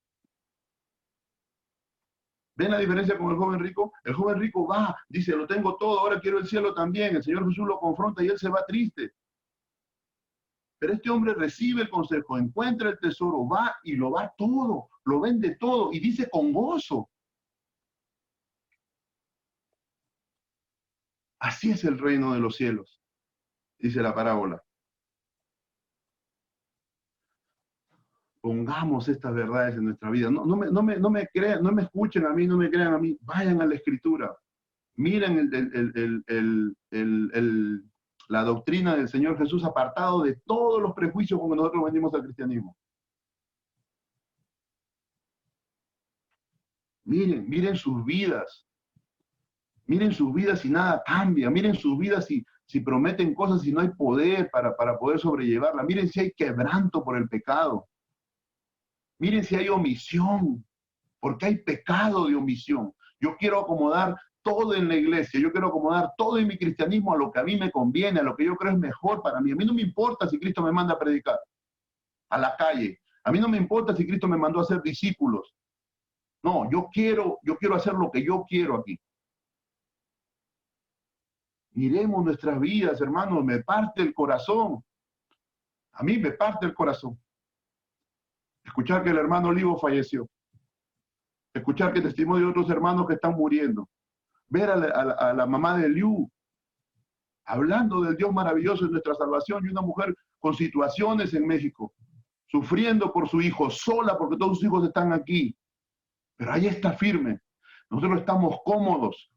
¿Ven la diferencia con el joven rico? El joven rico va, dice, lo tengo todo, ahora quiero el cielo también. El Señor Jesús lo confronta y él se va triste. Pero este hombre recibe el consejo, encuentra el tesoro, va y lo va todo, lo vende todo y dice con gozo. Así es el reino de los cielos, dice la parábola. Pongamos estas verdades en nuestra vida. No me crean, no me escuchen a mí, no me crean a mí. Vayan a la Escritura. Miren la doctrina del Señor Jesús apartado de todos los prejuicios con que nosotros venimos al cristianismo. Miren sus vidas. Miren sus vidas si nada cambia. Miren sus vidas si prometen cosas y no hay poder para poder sobrellevarla. Miren si hay quebranto por el pecado. Miren si hay omisión, porque hay pecado de omisión. Yo quiero acomodar todo en la iglesia, yo quiero acomodar todo en mi cristianismo a lo que a mí me conviene, a lo que yo creo es mejor para mí. A mí no me importa si Cristo me manda a predicar a la calle. A mí no me importa si Cristo me mandó a ser discípulos. No, yo quiero hacer lo que yo quiero aquí. Miremos nuestras vidas, hermanos, me parte el corazón. A mí me parte el corazón. Escuchar que el hermano Olivo falleció. Escuchar que testimonio de otros hermanos que están muriendo. Ver a la mamá de Liu hablando del Dios maravilloso de nuestra salvación y una mujer con situaciones en México, sufriendo por su hijo, sola porque todos sus hijos están aquí. Pero ahí está firme. Nosotros estamos cómodos.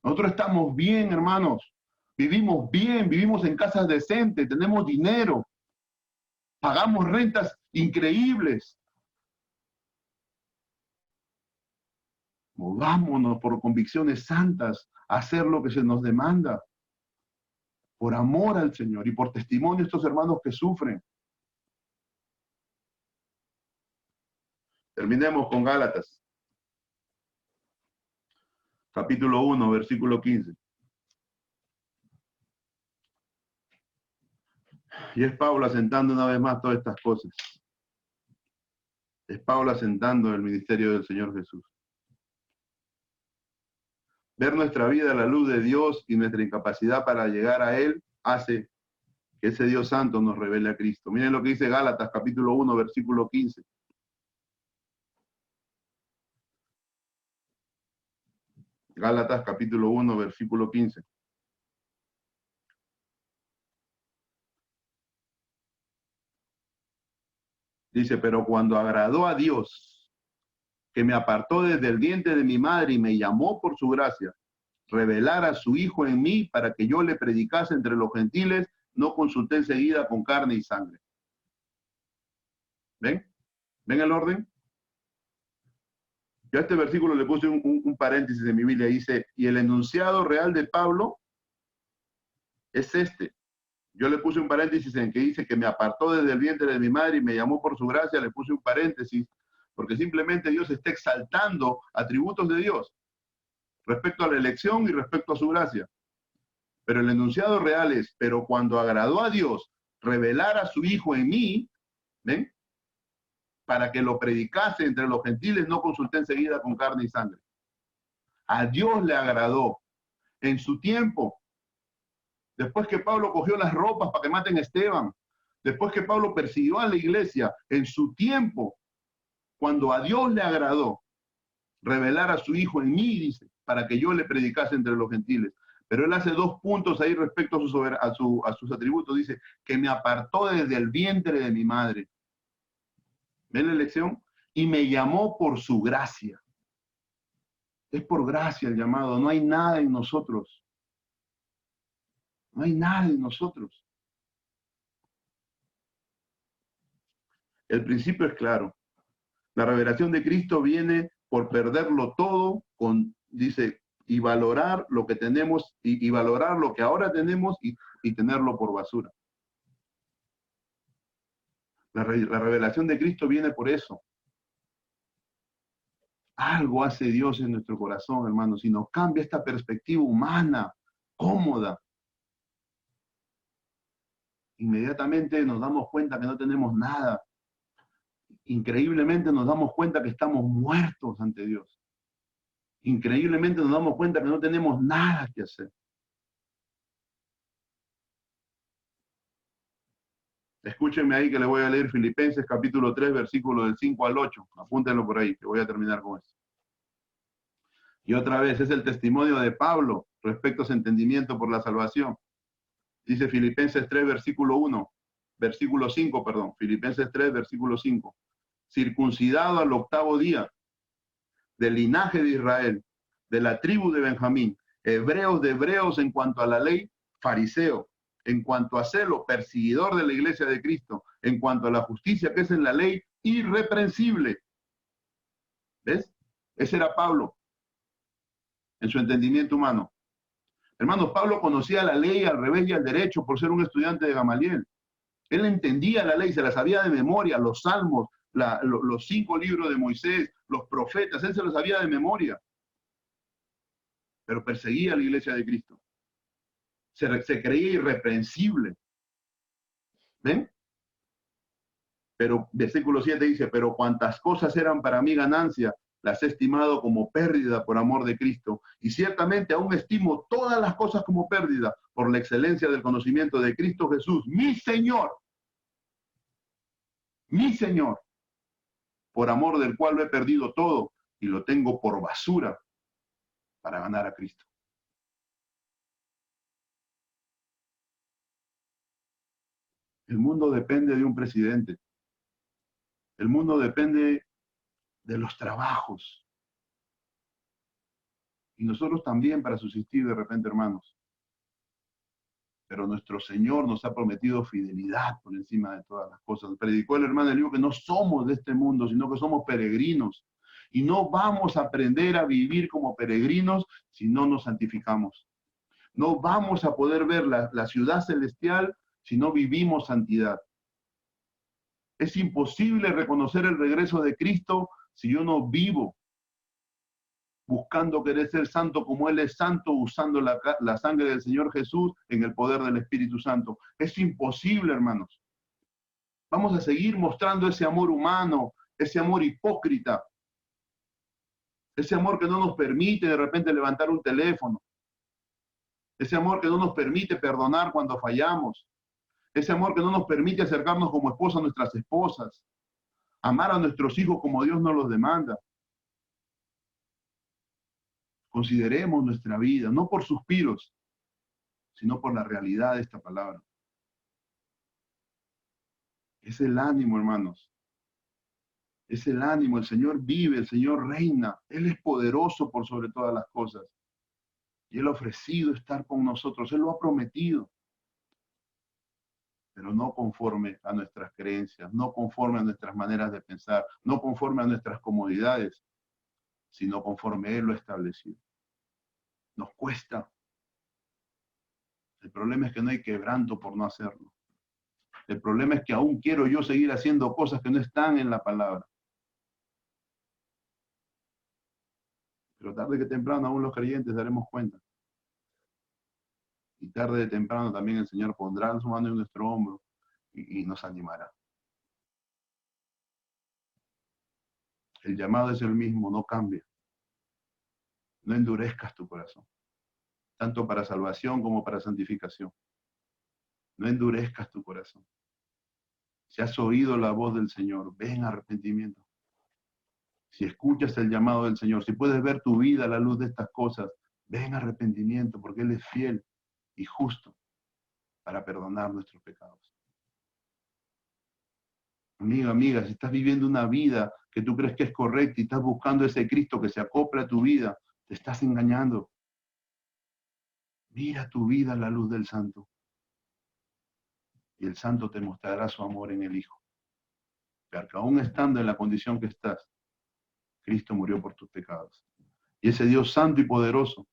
Nosotros estamos bien, hermanos. Vivimos bien, vivimos en casas decentes, tenemos dinero. Pagamos rentas increíbles. Movámonos por convicciones santas a hacer lo que se nos demanda. Por amor al Señor y por testimonio de estos hermanos que sufren. Terminemos con Gálatas. Capítulo 1, versículo 15. Y es Pablo asentando una vez más todas estas cosas. Es Pablo asentando el ministerio del Señor Jesús. Ver nuestra vida a la luz de Dios y nuestra incapacidad para llegar a Él hace que ese Dios santo nos revele a Cristo. Miren lo que dice Gálatas capítulo 1, versículo 15. Gálatas capítulo 1, versículo 15. Dice, pero cuando agradó a Dios, que me apartó desde el vientre de mi madre y me llamó por su gracia, revelar a su Hijo en mí para que yo le predicase entre los gentiles, no consulté enseguida con carne y sangre. ¿Ven? ¿Ven el orden? Yo a este versículo le puse un paréntesis en mi Biblia. Dice, y el enunciado real de Pablo es este. Yo le puse un paréntesis en que dice que me apartó desde el vientre de mi madre y me llamó por su gracia. Le puse un paréntesis porque simplemente Dios está exaltando atributos de Dios. respecto a la elección y respecto a su gracia. Pero el enunciado real es, pero cuando agradó a Dios revelar a su Hijo en mí, ¿ven? Para que lo predicase entre los gentiles, no consulté enseguida con carne y sangre. A Dios le agradó en su tiempo. Después que Pablo cogió las ropas para que maten a Esteban, después que Pablo persiguió a la iglesia, en su tiempo, cuando a Dios le agradó revelar a su Hijo en mí, dice, para que yo le predicase entre los gentiles. Pero él hace 2 puntos ahí respecto a sus atributos. Dice, que me apartó desde el vientre de mi madre. ¿Ven la elección? Y me llamó por su gracia. Es por gracia el llamado. No hay nada en nosotros. No hay nada en nosotros. El principio es claro. La revelación de Cristo viene por perderlo todo, dice, y valorar lo que tenemos, y valorar lo que ahora tenemos y tenerlo por basura. La revelación de Cristo viene por eso. Algo hace Dios en nuestro corazón, hermanos, y nos cambia esta perspectiva humana, cómoda. Inmediatamente nos damos cuenta que no tenemos nada. Increíblemente nos damos cuenta que estamos muertos ante Dios. Increíblemente nos damos cuenta que no tenemos nada que hacer. Escúchenme ahí que le voy a leer Filipenses capítulo 3, versículo del 5 al 8. Apúntenlo por ahí, que voy a terminar con esto. Y otra vez, es el testimonio de Pablo respecto a su entendimiento por la salvación. Dice Filipenses 3, versículo 5, perdón. Filipenses 3, versículo 5. Circuncidado al 8º día, del linaje de Israel, de la tribu de Benjamín, hebreos de hebreos en cuanto a la ley, fariseo, en cuanto a celo, perseguidor de la iglesia de Cristo, en cuanto a la justicia que es en la ley, irreprensible. ¿Ves? Ese era Pablo, en su entendimiento humano. Hermanos, Pablo conocía la ley al revés y al derecho por ser un estudiante de Gamaliel. Él entendía la ley, se la sabía de memoria, los salmos, los 5 libros de Moisés, los profetas, él se los sabía de memoria. Pero perseguía a la iglesia de Cristo. Se creía irreprensible. ¿Ven? Pero versículo 7 dice, pero cuantas cosas eran para mí ganancia, las he estimado como pérdida por amor de Cristo. Y ciertamente aún estimo todas las cosas como pérdida por la excelencia del conocimiento de Cristo Jesús, mi Señor, por amor del cual lo he perdido todo y lo tengo por basura para ganar a Cristo. El mundo depende de un presidente. El mundo depende de los trabajos. Y nosotros también para subsistir de repente, hermanos. Pero nuestro Señor nos ha prometido fidelidad por encima de todas las cosas. Predicó el hermano Eliú que no somos de este mundo, sino que somos peregrinos. Y no vamos a aprender a vivir como peregrinos si no nos santificamos. No vamos a poder ver la ciudad celestial si no vivimos santidad. Es imposible reconocer el regreso de Cristo si yo no vivo buscando querer ser santo como Él es santo, usando la sangre del Señor Jesús en el poder del Espíritu Santo. Es imposible, hermanos. Vamos a seguir mostrando ese amor humano, ese amor hipócrita, ese amor que no nos permite de repente levantar un teléfono, ese amor que no nos permite perdonar cuando fallamos, ese amor que no nos permite acercarnos como esposa a nuestras esposas, amar a nuestros hijos como Dios nos los demanda. Consideremos nuestra vida, no por suspiros, sino por la realidad de esta palabra. Es el ánimo, hermanos. Es el ánimo. El Señor vive, el Señor reina. Él es poderoso por sobre todas las cosas. Y Él ha ofrecido estar con nosotros. Él lo ha prometido. Pero no conforme a nuestras creencias, no conforme a nuestras maneras de pensar, no conforme a nuestras comodidades, sino conforme Él lo ha establecido. Nos cuesta. El problema es que no hay quebranto por no hacerlo. El problema es que aún quiero yo seguir haciendo cosas que no están en la palabra. Pero tarde que temprano aún los creyentes daremos cuenta. Y tarde de temprano también el Señor pondrá su mano en nuestro hombro y nos animará. El llamado es el mismo, no cambia. No endurezcas tu corazón, tanto para salvación como para santificación. No endurezcas tu corazón. Si has oído la voz del Señor, ven a arrepentimiento. Si escuchas el llamado del Señor, si puedes ver tu vida a la luz de estas cosas, ven a arrepentimiento, porque Él es fiel y justo para perdonar nuestros pecados. Amigo, amiga, si estás viviendo una vida que tú crees que es correcta y estás buscando ese Cristo que se acopla a tu vida, te estás engañando. Mira tu vida a la luz del Santo. Y el Santo te mostrará su amor en el Hijo. Porque aún estando en la condición que estás, Cristo murió por tus pecados. Y ese Dios santo y poderoso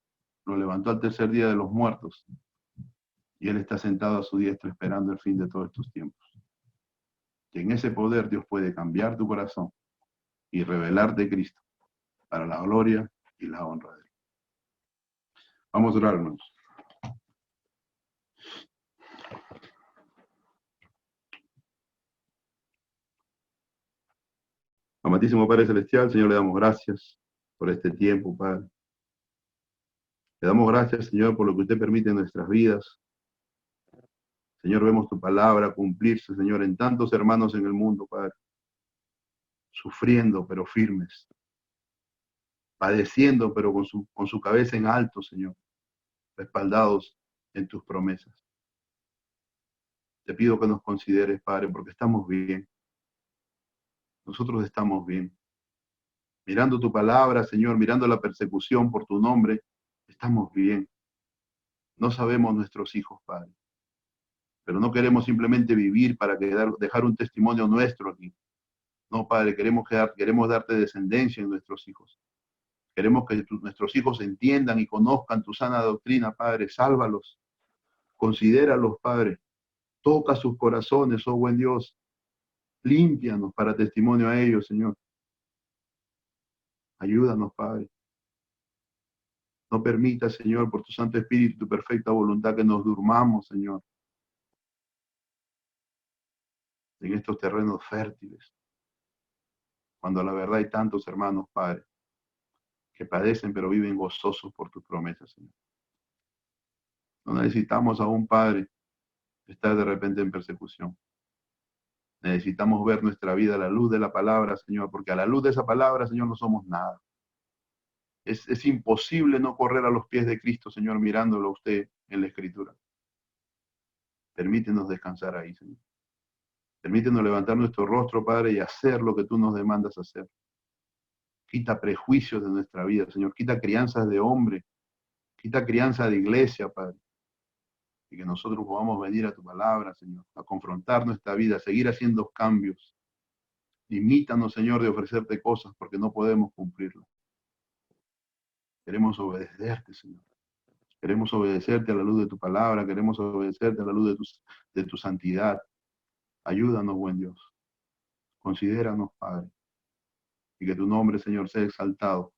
lo levantó al tercer día de los muertos. Y Él está sentado a su diestra esperando el fin de todos estos tiempos. Y en ese poder Dios puede cambiar tu corazón y revelarte Cristo para la gloria y la honra de Él. Vamos a orar, hermanos. Amantísimo Padre Celestial, Señor, le damos gracias por este tiempo, Padre. Le damos gracias, Señor, por lo que usted permite en nuestras vidas. Señor, vemos tu palabra cumplirse, Señor, en tantos hermanos en el mundo, Padre. Sufriendo, pero firmes. Padeciendo, pero con su cabeza en alto, Señor. Respaldados en tus promesas. Te pido que nos consideres, Padre, porque estamos bien. Nosotros estamos bien. Mirando tu palabra, Señor, mirando la persecución por tu nombre, estamos bien. No sabemos nuestros hijos, Padre. Pero no queremos simplemente vivir para dejar un testimonio nuestro aquí. No, Padre, queremos darte descendencia en nuestros hijos. Queremos que nuestros hijos entiendan y conozcan tu sana doctrina, Padre. Sálvalos. Considéralos, Padre. Toca sus corazones, oh buen Dios. Límpianos para testimonio a ellos, Señor. Ayúdanos, Padre. No permita, Señor, por tu Santo Espíritu, tu perfecta voluntad, que nos durmamos, Señor, en estos terrenos fértiles. Cuando a la verdad hay tantos hermanos, Padre, que padecen pero viven gozosos por tus promesas, Señor. No necesitamos a un Padre estar de repente en persecución. Necesitamos ver nuestra vida a la luz de la palabra, Señor, porque a la luz de esa palabra, Señor, no somos nada. Es imposible no correr a los pies de Cristo, Señor, mirándolo a usted en la Escritura. Permítenos descansar ahí, Señor. Permítenos levantar nuestro rostro, Padre, y hacer lo que tú nos demandas hacer. Quita prejuicios de nuestra vida, Señor. Quita crianzas de hombre. Quita crianza de iglesia, Padre. Y que nosotros podamos venir a tu palabra, Señor, a confrontar nuestra vida, a seguir haciendo cambios. Limítanos, Señor, de ofrecerte cosas porque no podemos cumplirlas. Queremos obedecerte, Señor. Queremos obedecerte a la luz de tu palabra. Queremos obedecerte a la luz de tu santidad. Ayúdanos, buen Dios. Considéranos, Padre. Y que tu nombre, Señor, sea exaltado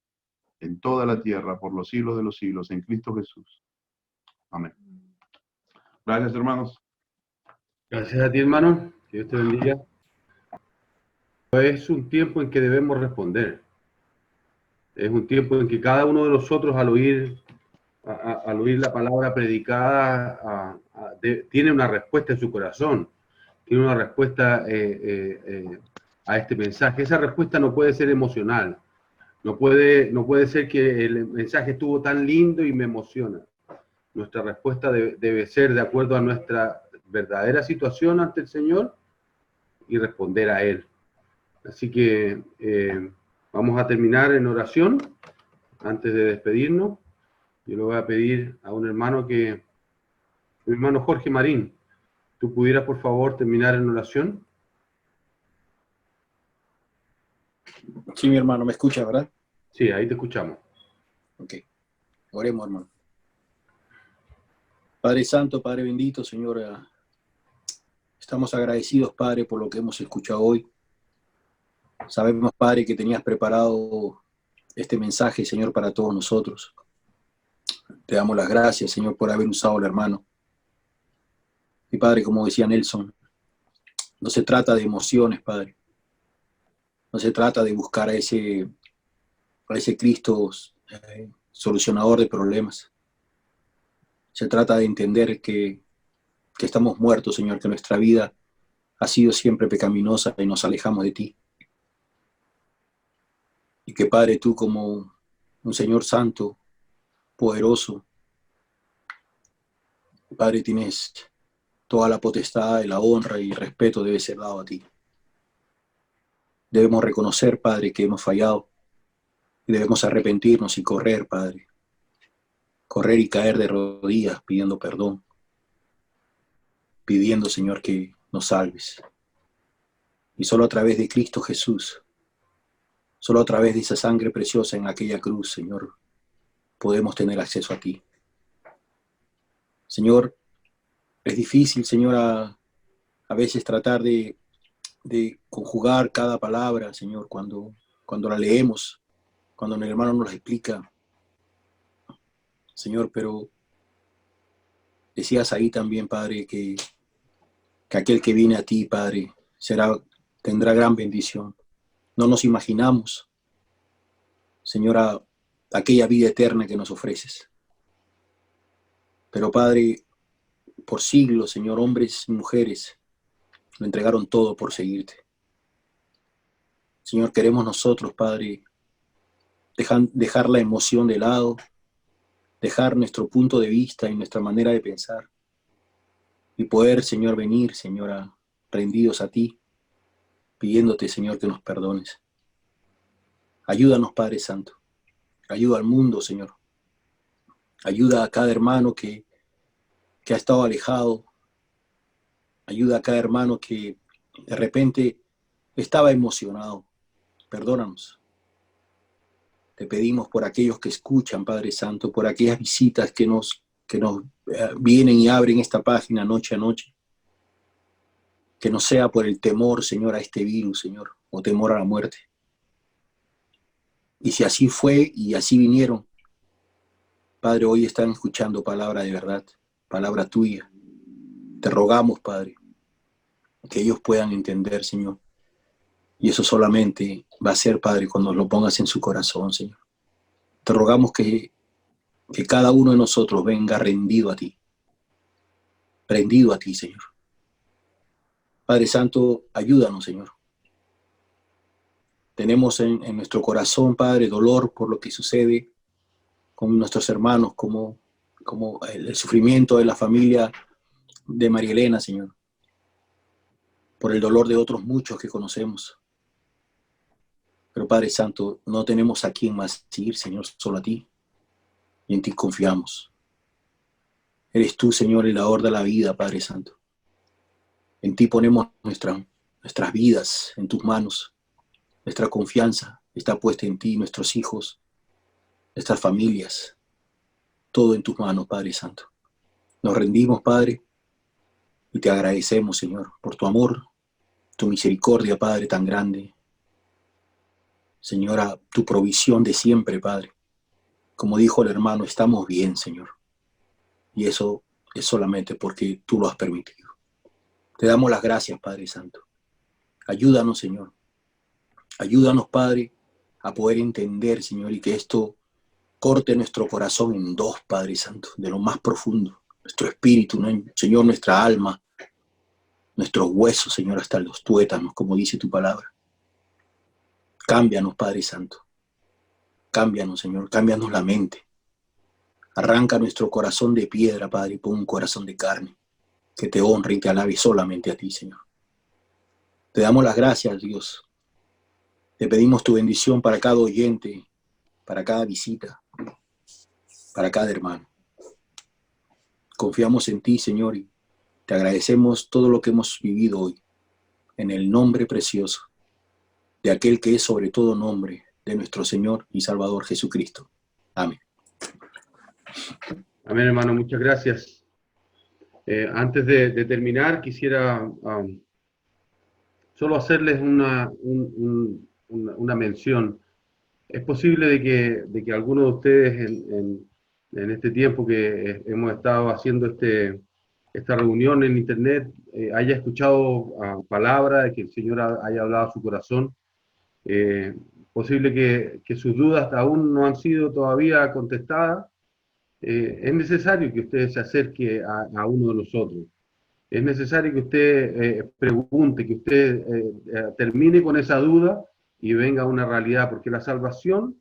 en toda la tierra por los siglos de los siglos, en Cristo Jesús. Amén. Gracias, hermanos. Gracias a ti, hermano. Que Dios te bendiga. Es un tiempo en que debemos responder. Es un tiempo en que cada uno de nosotros, al oír la palabra predicada, tiene una respuesta en su corazón. Tiene una respuesta a este mensaje. Esa respuesta no puede ser emocional. No puede ser que el mensaje estuvo tan lindo y me emociona. Nuestra respuesta debe ser de acuerdo a nuestra verdadera situación ante el Señor y responder a Él. Así que vamos a terminar en oración antes de despedirnos. Yo le voy a pedir a un hermano mi hermano Jorge Marín, ¿tú pudieras por favor terminar en oración? Sí, mi hermano, ¿me escucha, verdad? Sí, ahí te escuchamos. Ok, oremos, hermano. Padre Santo, Padre bendito, Señor, estamos agradecidos, Padre, por lo que hemos escuchado hoy. Sabemos, Padre, que tenías preparado este mensaje, Señor, para todos nosotros. Te damos las gracias, Señor, por haber usado al hermano. Y Padre, como decía Nelson, no se trata de emociones, Padre. No se trata de buscar a ese Cristo solucionador de problemas. Se trata de entender que estamos muertos, Señor, que nuestra vida ha sido siempre pecaminosa y nos alejamos de ti. Y que, Padre, tú como un Señor santo, poderoso, Padre, tienes toda la potestad, la honra y el respeto debe ser dado a ti. Debemos reconocer, Padre, que hemos fallado y debemos arrepentirnos y correr, Padre. Correr y caer de rodillas pidiendo perdón, pidiendo, Señor, que nos salves. Y solo a través de Cristo Jesús, solo a través de esa sangre preciosa en aquella cruz, Señor, podemos tener acceso a ti. Señor, es difícil, Señor, a veces tratar de conjugar cada palabra, Señor, cuando la leemos, cuando el hermano nos la explica, Señor, pero decías ahí también, Padre, que aquel que viene a ti, Padre, tendrá gran bendición. No nos imaginamos, Señor, aquella vida eterna que nos ofreces. Pero, Padre, por siglos, Señor, hombres y mujeres lo entregaron todo por seguirte. Señor, queremos nosotros, Padre, dejar la emoción de lado, dejar nuestro punto de vista y nuestra manera de pensar y poder, Señor, venir, Señora, rendidos a ti, pidiéndote, Señor, que nos perdones. Ayúdanos, Padre Santo. Ayuda al mundo, Señor. Ayuda a cada hermano que ha estado alejado. Ayuda a cada hermano que de repente estaba emocionado. Perdónanos. Te pedimos por aquellos que escuchan, Padre Santo, por aquellas visitas que nos vienen y abren esta página noche a noche. Que no sea por el temor, Señor, a este virus, Señor, o temor a la muerte. Y si así fue y así vinieron, Padre, hoy están escuchando palabra de verdad, palabra tuya. Te rogamos, Padre, que ellos puedan entender, Señor. Y eso solamente va a ser, Padre, cuando lo pongas en su corazón, Señor. Te rogamos que cada uno de nosotros venga rendido a ti, Señor. Padre Santo, ayúdanos, Señor. Tenemos en nuestro corazón, Padre, dolor por lo que sucede con nuestros hermanos, como el sufrimiento de la familia de María Elena, Señor. Por el dolor de otros muchos que conocemos. Pero, Padre Santo, no tenemos a quién más ir, Señor, solo a ti. Y en ti confiamos. Eres tú, Señor, el dador de la vida, Padre Santo. En ti ponemos nuestras vidas en tus manos. Nuestra confianza está puesta en ti, nuestros hijos, nuestras familias. Todo en tus manos, Padre Santo. Nos rendimos, Padre, y te agradecemos, Señor, por tu amor, tu misericordia, Padre, tan grande. Señora, tu provisión de siempre, Padre. Como dijo el hermano, estamos bien, Señor. Y eso es solamente porque tú lo has permitido. Te damos las gracias, Padre Santo. Ayúdanos, Señor. Ayúdanos, Padre, a poder entender, Señor, y que esto corte nuestro corazón en dos, Padre Santo, de lo más profundo. Nuestro espíritu, ¿no? Señor, nuestra alma, nuestros huesos, Señor, hasta los tuétanos, como dice tu palabra. Cámbianos, Padre Santo. Cámbianos, Señor. Cámbianos la mente. Arranca nuestro corazón de piedra, Padre, y pon un corazón de carne que te honre y te alabe solamente a ti, Señor. Te damos las gracias, Dios. Te pedimos tu bendición para cada oyente, para cada visita, para cada hermano. Confiamos en ti, Señor, y te agradecemos todo lo que hemos vivido hoy, en el nombre precioso de aquel que es sobre todo nombre, de nuestro Señor y Salvador Jesucristo. Amén. Amén, hermano, muchas gracias. Antes de terminar, quisiera solo hacerles una mención. Es posible de que algunos de ustedes en este tiempo que hemos estado haciendo esta reunión en internet haya escuchado palabras, de que el Señor haya hablado a su corazón. Posible que sus dudas aún no han sido todavía contestadas. Es necesario que usted se acerque a uno de nosotros. Es necesario que usted pregunte, que usted termine con esa duda y venga a una realidad, porque la salvación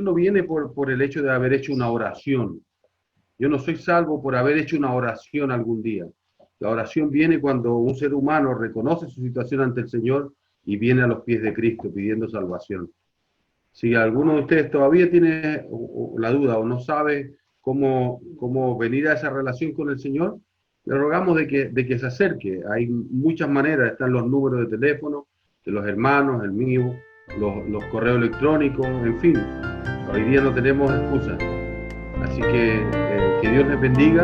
no viene por el hecho de haber hecho una oración. Yo no soy salvo por haber hecho una oración algún día. La oración viene cuando un ser humano reconoce su situación ante el Señor y viene a los pies de Cristo pidiendo salvación. Si alguno de ustedes todavía tiene la duda o no sabe cómo venir a esa relación con el Señor, le rogamos de que se acerque. Hay muchas maneras, están los números de teléfono de los hermanos, el mío, los correos electrónicos, en fin. Hoy día no tenemos excusas. Así que Dios les bendiga.